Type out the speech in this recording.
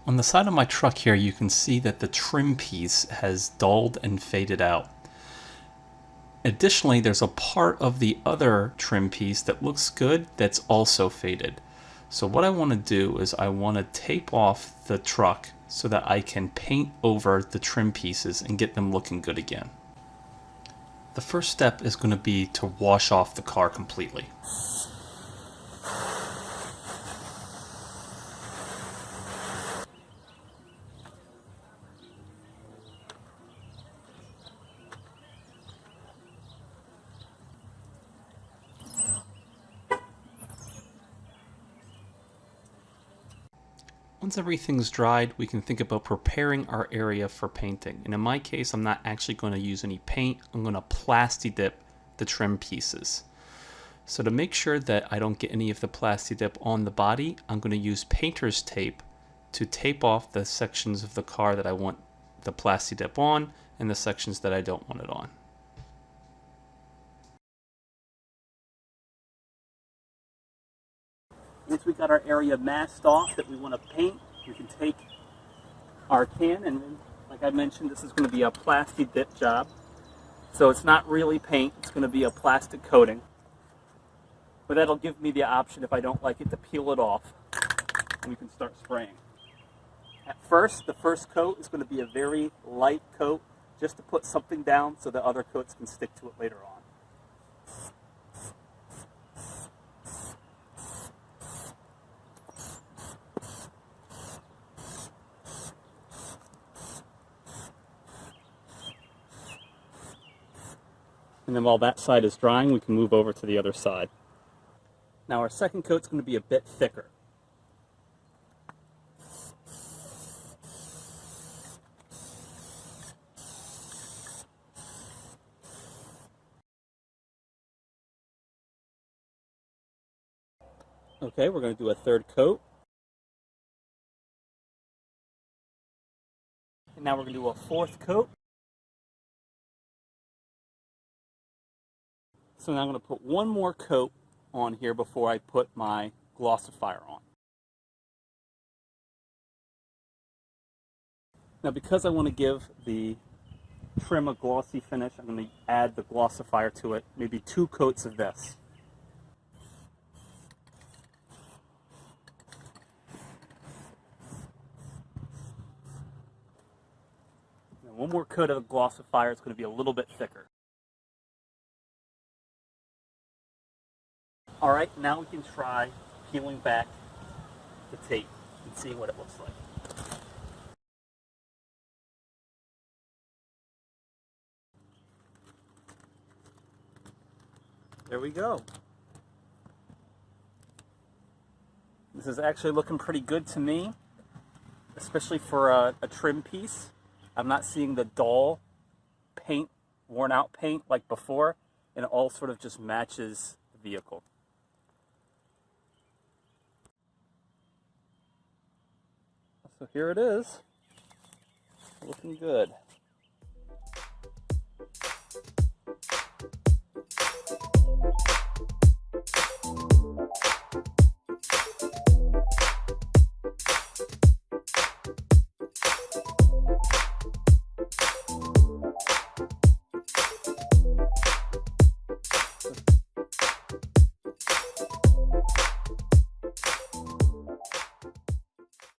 On the side of my truck here, you can see that the trim piece has dulled and faded out. Additionally, there's a part of the other trim piece that looks good that's also faded. So what I want to do is I want to tape off the truck so that I can paint over the trim pieces and get them looking good again. The first step is going to be to wash off the car completely. Once everything's dried, we can think about preparing our area for painting. And in my case, I'm not actually going to use any paint. I'm going to Plasti Dip the trim pieces. So to make sure that I don't get any of the Plasti Dip on the body, I'm going to use painter's tape to tape off the sections of the car that I want the Plasti Dip on and the sections that I don't want it on. Once we got our area masked off that we want to paint, we can take our can, and like I mentioned, this is going to be a Plasti Dip job. So it's not really paint, it's going to be a plastic coating. But that'll give me the option, if I don't like it, to peel it off, and we can start spraying. At first, the first coat is going to be a very light coat, just to put something down so the other coats can stick to it later on. And then while that side is drying, we can move over to the other side. Now our second coat's going to be a bit thicker. Okay, we're going to do a third coat. And now we're going to do a fourth coat. So now I'm going to put one more coat on here before I put my glossifier on. Now because I want to give the trim a glossy finish, I'm going to add the glossifier to it, maybe 2 coats of this. Now one more coat of the glossifier, it's going to be a little bit thicker. Alright, now we can try peeling back the tape and seeing what it looks like. There we go. This is actually looking pretty good to me, especially for a trim piece. I'm not seeing the dull paint, worn out paint like before, and it all sort of just matches the vehicle. So here it is, looking good.